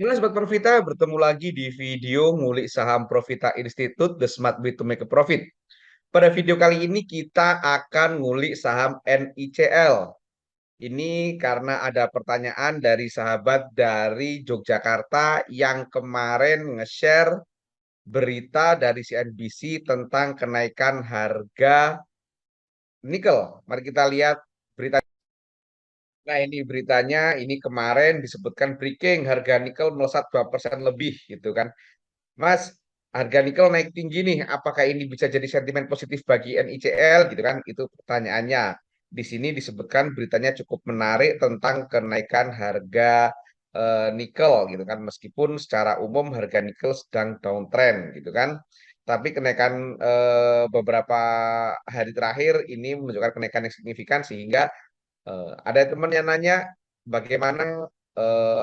Halo Sobat Profita, bertemu lagi di video ngulik saham Profita Institute, The Smart Way to Make a Profit. Pada video kali ini kita akan ngulik saham NICL. Ini karena ada pertanyaan dari sahabat dari Yogyakarta yang kemarin nge-share berita dari CNBC tentang kenaikan harga nikel. Mari kita lihat berita. Nah, ini beritanya, ini kemarin disebutkan breaking, harga nikel melesat 2% lebih gitu kan. Mas, harga nikel naik tinggi nih, apakah ini bisa jadi sentimen positif bagi NICL gitu kan? Itu pertanyaannya. Di sini disebutkan beritanya cukup menarik tentang kenaikan harga nikel gitu kan. Meskipun secara umum harga nikel sedang downtrend gitu kan. Tapi kenaikan beberapa hari terakhir ini menunjukkan kenaikan yang signifikan sehingga ada teman yang nanya bagaimana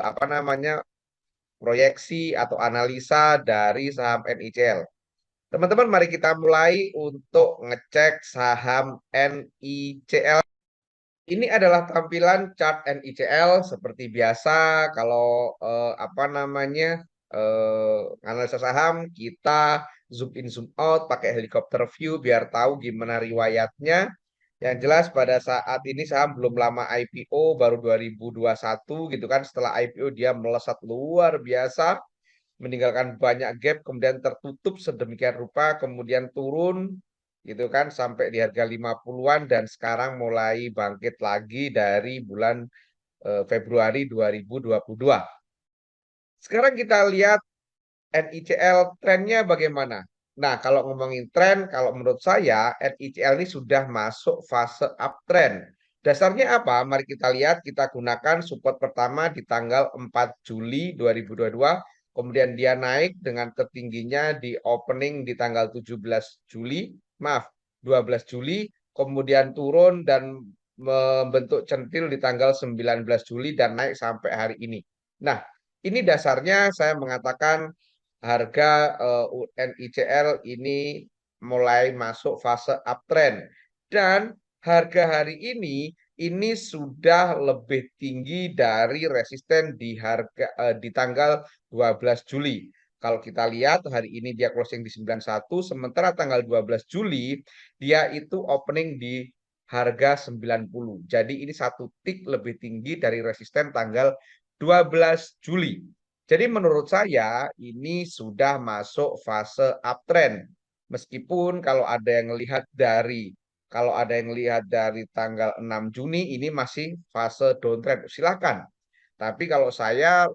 apa namanya proyeksi atau analisa dari saham NICL. Teman-teman, mari kita mulai untuk ngecek saham NICL. Ini adalah tampilan chart NICL seperti biasa. Kalau apa namanya analisa saham, kita zoom in zoom out pakai helikopter view biar tahu gimana riwayatnya. Yang jelas pada saat ini saham belum lama IPO, baru 2021 gitu kan. Setelah IPO dia melesat luar biasa, meninggalkan banyak gap, kemudian tertutup sedemikian rupa, kemudian turun gitu kan sampai di harga 50-an dan sekarang mulai bangkit lagi dari bulan Februari 2022. Sekarang kita lihat NICL trennya bagaimana. Nah, kalau ngomongin tren, kalau menurut saya NICL ini sudah masuk fase uptrend. Dasarnya apa? Mari kita lihat, kita gunakan support pertama di tanggal 4 Juli 2022, kemudian dia naik dengan tertingginya di opening di tanggal 17 Juli, maaf, 12 Juli, kemudian turun dan membentuk centil di tanggal 19 Juli dan naik sampai hari ini. Nah, ini dasarnya saya mengatakan harga NICL ini mulai masuk fase uptrend dan harga hari ini sudah lebih tinggi dari resisten di harga di tanggal 12 Juli. Kalau kita lihat hari ini dia closing di 91, sementara tanggal 12 Juli dia itu opening di harga 90. Jadi ini satu tik lebih tinggi dari resisten tanggal 12 Juli. Jadi menurut saya ini sudah masuk fase uptrend. Meskipun kalau ada yang lihat dari tanggal 6 Juni ini masih fase downtrend. Silakan. Tapi kalau saya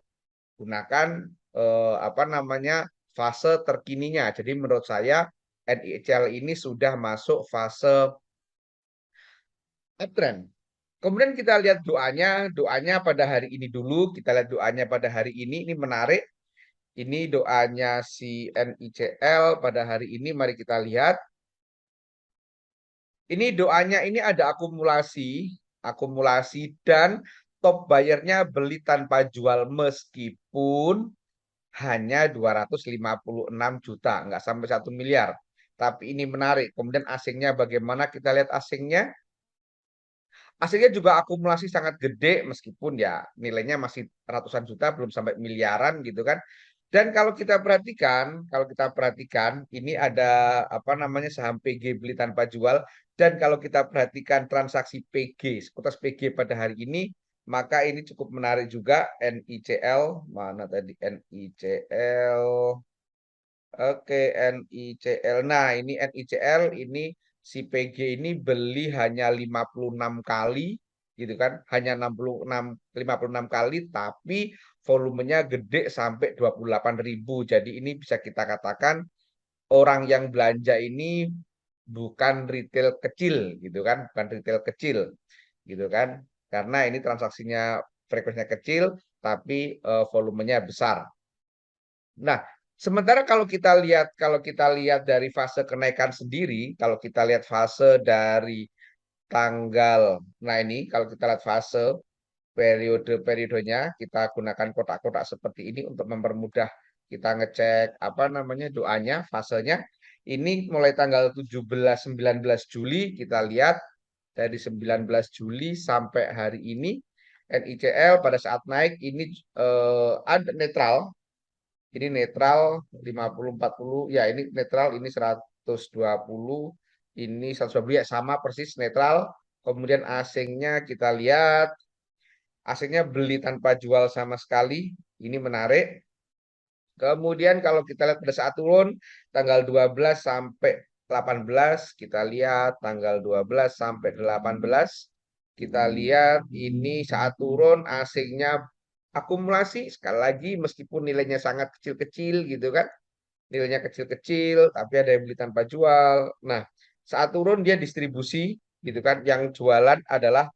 gunakan apa namanya fase terkininya. Jadi menurut saya NICL ini sudah masuk fase uptrend. Kemudian kita lihat doanya pada hari ini dulu. Kita lihat doanya pada hari ini menarik. Ini doanya si NICL pada hari ini. Mari kita lihat. Ini doanya ini ada akumulasi dan top bayarnya beli tanpa jual meskipun hanya 256 juta, nggak sampai 1 miliar. Tapi ini menarik. Kemudian asingnya bagaimana? Kita lihat asingnya. Asingnya juga akumulasi sangat gede meskipun ya nilainya masih ratusan juta belum sampai miliaran gitu kan. Dan kalau kita perhatikan ini ada apa namanya saham PG beli tanpa jual dan kalau kita perhatikan transaksi PG, sekuritas PG pada hari ini maka ini cukup menarik juga NICL mana tadi NICL. Oke, NICL. Nah, ini NICL ini si PG ini beli hanya 56 kali gitu kan. Hanya 56 kali tapi volumenya gede sampai 28.000. Jadi ini bisa kita katakan orang yang belanja ini bukan retail kecil gitu kan, bukan retail kecil gitu kan. Karena ini transaksinya frekuensinya kecil tapi volumenya besar. Nah, sementara kalau kita lihat dari fase kenaikan sendiri, kalau kita lihat fase dari tanggal, nah ini kalau kita lihat fase periode-periodenya, kita gunakan kotak-kotak seperti ini untuk mempermudah kita ngecek apa namanya doanya, fasenya. Ini mulai tanggal 17 19 Juli kita lihat dari 19 Juli sampai hari ini NICL pada saat naik ini ada netral. Ini netral 50 40 ya, ini netral, ini 120, ini 120 ya, sama persis netral. Kemudian asingnya kita lihat, asingnya beli tanpa jual sama sekali. Ini menarik. Kemudian kalau kita lihat pada saat turun tanggal 12 sampai 18, kita lihat tanggal 12 sampai 18, kita lihat ini saat turun asingnya akumulasi sekali lagi meskipun nilainya sangat kecil-kecil gitu kan. Nilainya kecil-kecil tapi ada yang beli tanpa jual. Nah, saat turun dia distribusi gitu kan. Yang jualan adalah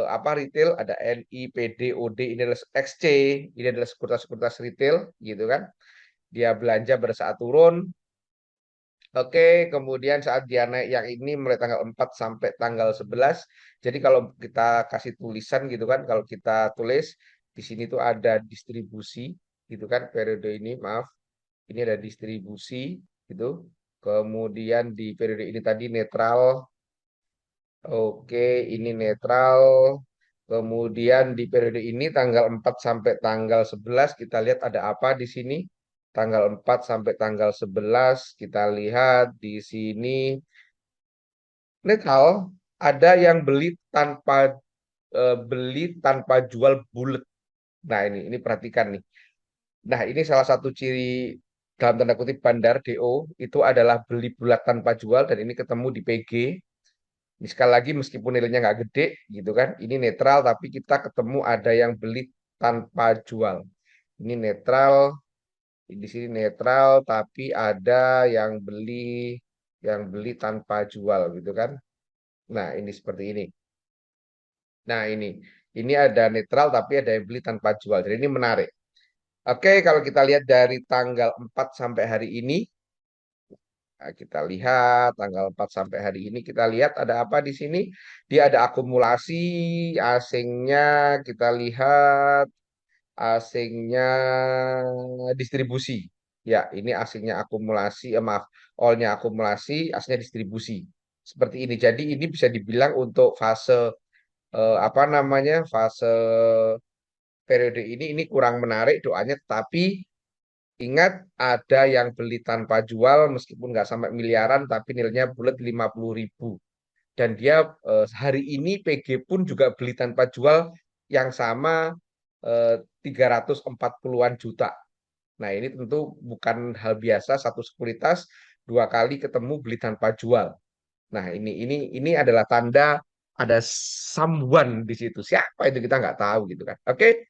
apa, retail, ada NI, PD, OD, ini adalah XC, ini adalah sekuritas-sekuritas retail gitu kan. Dia belanja pada saat turun. Oke, kemudian saat dia naik yang ini mulai tanggal 4 sampai tanggal 11. Jadi kalau kita kasih tulisan gitu kan, kalau kita tulis di sini tuh ada distribusi gitu kan, periode ini, maaf, ini ada distribusi gitu. Kemudian di periode ini tadi netral. Oke, ini netral. Kemudian di periode ini tanggal 4 sampai tanggal 11 kita lihat ada apa di sini. Tanggal 4 sampai tanggal 11 kita lihat di sini netral, ada yang beli tanpa jual bulat. Nah, ini perhatikan nih. Nah, ini salah satu ciri dalam tanda kutip bandar DO itu adalah beli bulat tanpa jual, dan ini ketemu di PG. Ini sekali lagi meskipun nilainya nggak gede gitu kan, ini netral tapi kita ketemu ada yang beli tanpa jual. Ini netral, di sini netral tapi ada yang beli tanpa jual gitu kan. Nah, ini seperti ini. Nah, ini ada netral tapi ada yang beli tanpa jual. Jadi ini menarik. Oke, kalau kita lihat dari tanggal 4 sampai hari ini, nah, kita lihat tanggal 4 sampai hari ini, kita lihat ada apa di sini? Dia ada akumulasi asingnya, kita lihat asingnya distribusi. Ya, ini asingnya akumulasi, maaf, all-nya akumulasi, asingnya distribusi. Seperti ini. Jadi ini bisa dibilang untuk fase apa namanya? Fase periode ini kurang menarik doanya, tapi ingat, ada yang beli tanpa jual meskipun nggak sampai miliaran, tapi nilainya bulat 50.000. Dan dia hari ini PG pun juga beli tanpa jual yang sama 340-an juta. Nah, ini tentu bukan hal biasa, satu sekuritas dua kali ketemu beli tanpa jual. Nah, ini adalah tanda ada someone di situ. Siapa itu kita nggak tahu gitu kan. Oke,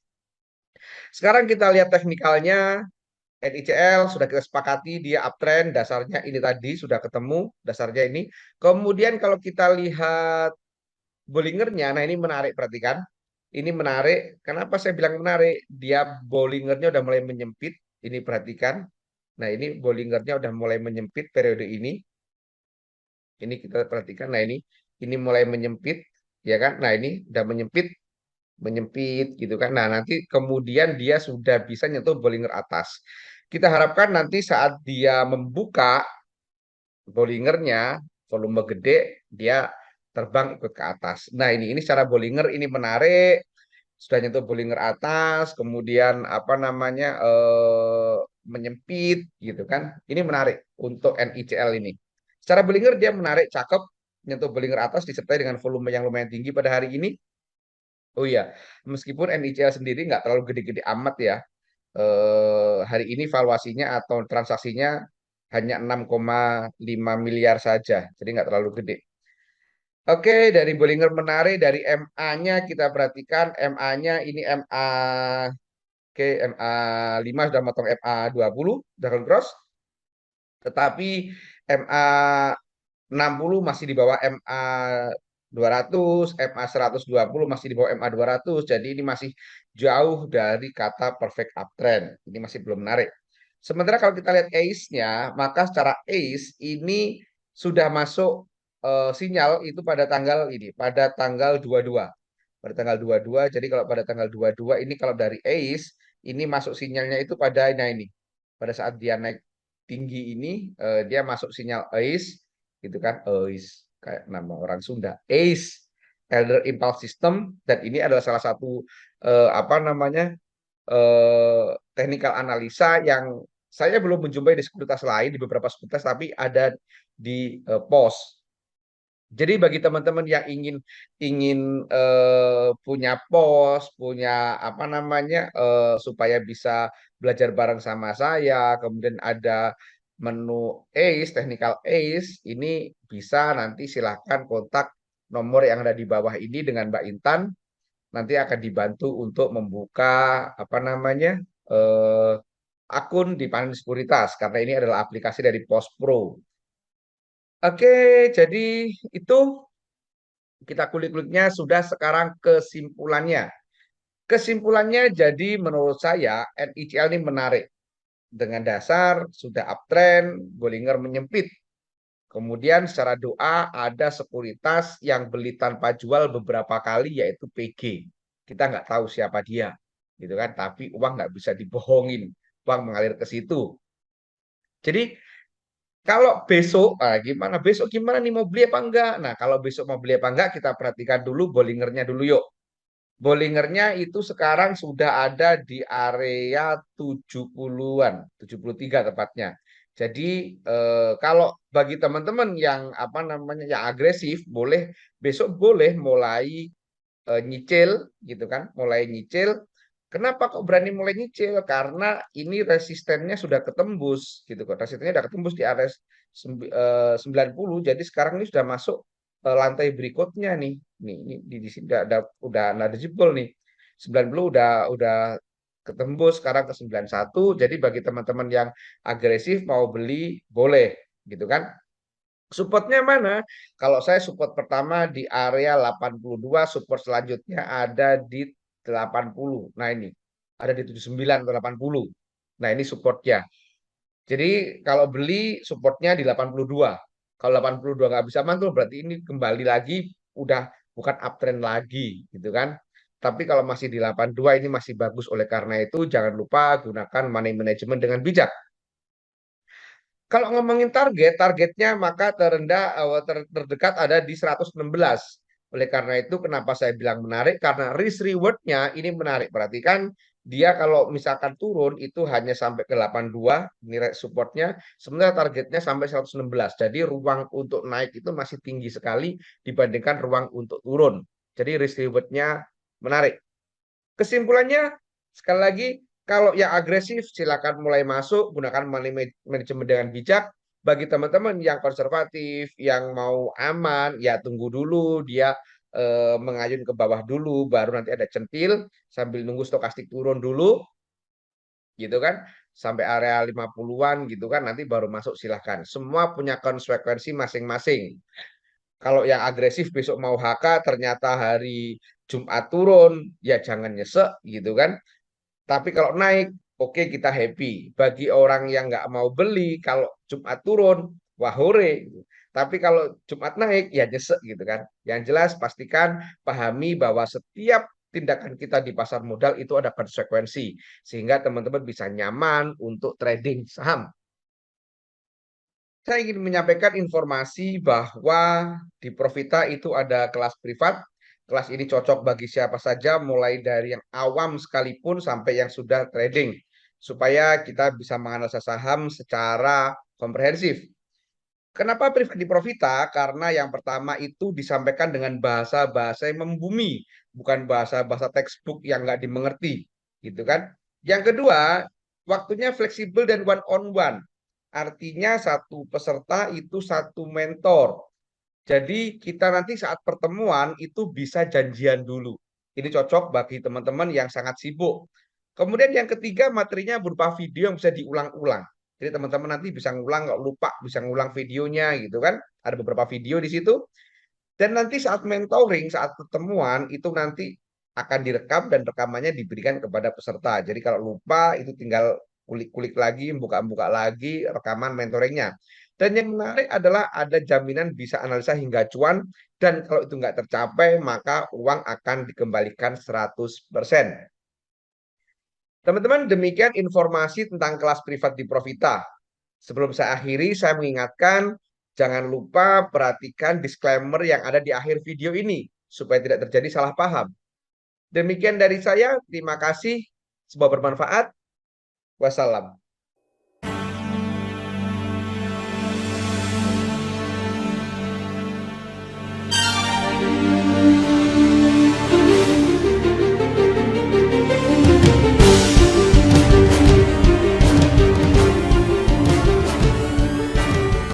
sekarang kita lihat teknikalnya. NICL sudah kita sepakati dia uptrend, dasarnya ini tadi sudah ketemu, dasarnya ini. Kemudian kalau kita lihat Bollingernya, nah ini menarik, perhatikan. Ini menarik. Kenapa saya bilang menarik? Dia Bollingernya udah mulai menyempit. Ini perhatikan. Nah, ini Bollingernya udah mulai menyempit periode ini. Ini kita perhatikan. Nah, ini mulai menyempit, ya kan? Nah, ini udah menyempit, menyempit gitu kan. Nah, nanti kemudian dia sudah bisa nyentuh Bollinger atas. Kita harapkan nanti saat dia membuka Bollingernya, volume gede, dia terbang ikut ke atas. Nah, ini secara Bollinger ini menarik, sudah nyentuh Bollinger atas, kemudian apa namanya menyempit gitu kan. Ini menarik untuk NICL ini. Secara Bollinger dia menarik, cakep, nyentuh Bollinger atas disertai dengan volume yang lumayan tinggi pada hari ini. Oh iya, meskipun NICL sendiri nggak terlalu gede-gede amat ya. Hari ini valuasinya atau transaksinya hanya 6,5 miliar saja, jadi nggak terlalu gede. Oke, dari Bollinger menarik, dari MA-nya kita perhatikan, MA-nya ini MA, oke, MA 5 sudah motong MA 20, Dragon Cross, tetapi MA 60 masih di bawah MA 200, MA 120 masih di bawah MA 200. Jadi ini masih jauh dari kata perfect uptrend. Ini masih belum menarik. Sementara kalau kita lihat ACE-nya, maka secara ACE ini sudah masuk sinyal itu pada tanggal ini, pada tanggal 22. Pada tanggal 22. Jadi kalau pada tanggal 22 ini kalau dari ACE ini masuk sinyalnya itu pada ini. Pada saat dia naik tinggi ini dia masuk sinyal ACE gitu kan, ACE kayak nama orang Sunda, ACE. Elder Impulse System, dan ini adalah salah satu technical analisa yang saya belum menjumpai di sekuritas lain, di beberapa sekuritas, tapi ada di POS. Jadi bagi teman-teman yang ingin ingin punya POS, punya supaya bisa belajar bareng sama saya, kemudian ada menu ACE, technical ACE, ini bisa nanti silahkan kontak nomor yang ada di bawah ini dengan Mbak Intan, nanti akan dibantu untuk membuka eh, akun di Panin Sekuritas karena ini adalah aplikasi dari POS Pro. Oke, jadi itu kita kulik-kuliknya sudah. Sekarang kesimpulannya. Kesimpulannya jadi menurut saya NICL ini menarik. Dengan dasar sudah uptrend, Bollinger menyempit. Kemudian secara doa ada sekuritas yang beli tanpa jual beberapa kali yaitu PG. Kita nggak tahu siapa dia, gitu kan? Tapi uang nggak bisa dibohongin, uang mengalir ke situ. Jadi kalau besok, gimana? Besok gimana nih, mau beli apa enggak? Nah, kalau besok mau beli apa enggak, kita perhatikan dulu Bollingernya dulu yuk. Bollingernya itu sekarang sudah ada di area 70-an, 73 tepatnya. Jadi kalau bagi teman-teman yang yang agresif, besok boleh mulai nyicil gitu kan, mulai nyicil. Kenapa kok berani mulai nyicil? Karena ini resistennya sudah ketembus gitu kok. Resistennya sudah ketembus di area 90. Jadi sekarang ini sudah masuk lantai berikutnya nih. Nih, ini di sini udah nada jebol nih. 90 udah ketembus sekarang ke 91. Jadi bagi teman-teman yang agresif mau beli boleh gitu kan. Supportnya mana? Kalau saya support pertama di area 82, support selanjutnya ada di 80. Nah ini, ada di 79 atau 80. Nah ini supportnya. Jadi kalau beli supportnya di 82. Kalau 82 nggak bisa mantul, berarti ini kembali lagi udah bukan uptrend lagi gitu kan. Tapi kalau masih di 82 ini masih bagus. Oleh karena itu jangan lupa gunakan money management dengan bijak. Kalau ngomongin targetnya maka terdekat ada di 116. Oleh karena itu kenapa saya bilang menarik? Karena risk rewardnya ini menarik. Perhatikan dia kalau misalkan turun itu hanya sampai ke 82 nilai supportnya, sementara targetnya sampai 116. Jadi ruang untuk naik itu masih tinggi sekali dibandingkan ruang untuk turun. Jadi risk rewardnya menarik. Kesimpulannya, sekali lagi, kalau yang agresif silakan mulai masuk, gunakan manajemen dengan bijak. Bagi teman-teman yang konservatif, yang mau aman, ya tunggu dulu dia mengayun ke bawah dulu, baru nanti ada centil sambil nunggu stokastik turun dulu, gitu kan, sampai area 50-an gitu kan, nanti baru masuk silahkan. Semua punya konsekuensi masing-masing. Kalau yang agresif besok mau HK ternyata hari Jumat turun, ya jangan nyesek gitu kan. Tapi kalau naik, oke kita happy. Bagi orang yang nggak mau beli, kalau Jumat turun, wah hore. Tapi kalau Jumat naik, ya nyesek gitu kan. Yang jelas pastikan pahami bahwa setiap tindakan kita di pasar modal itu ada konsekuensi. Sehingga teman-teman bisa nyaman untuk trading saham. Saya ingin menyampaikan informasi bahwa di Profita itu ada kelas privat. Kelas ini cocok bagi siapa saja, mulai dari yang awam sekalipun sampai yang sudah trading, supaya kita bisa menganalisa saham secara komprehensif. Kenapa privat di Profita? Karena yang pertama itu disampaikan dengan bahasa-bahasa yang membumi, bukan bahasa-bahasa textbook yang nggak dimengerti, gitu kan? Yang kedua, waktunya fleksibel dan one on one. Artinya satu peserta itu satu mentor. Jadi kita nanti saat pertemuan itu bisa janjian dulu. Ini cocok bagi teman-teman yang sangat sibuk. Kemudian yang ketiga materinya berupa video yang bisa diulang-ulang. Jadi teman-teman nanti bisa ngulang, nggak lupa, bisa ngulang videonya gitu kan. Ada beberapa video di situ. Dan nanti saat mentoring, saat pertemuan itu nanti akan direkam dan rekamannya diberikan kepada peserta. Jadi kalau lupa itu tinggal kulik-kulik lagi, buka-buka lagi rekaman mentoringnya. Dan yang menarik adalah ada jaminan bisa analisa hingga cuan, dan kalau itu nggak tercapai maka uang akan dikembalikan 100%. Teman-teman, demikian informasi tentang kelas privat di Profita. Sebelum saya akhiri, saya mengingatkan jangan lupa perhatikan disclaimer yang ada di akhir video ini. supaya tidak terjadi salah paham. Demikian dari saya, terima kasih, semoga bermanfaat. Wassalam.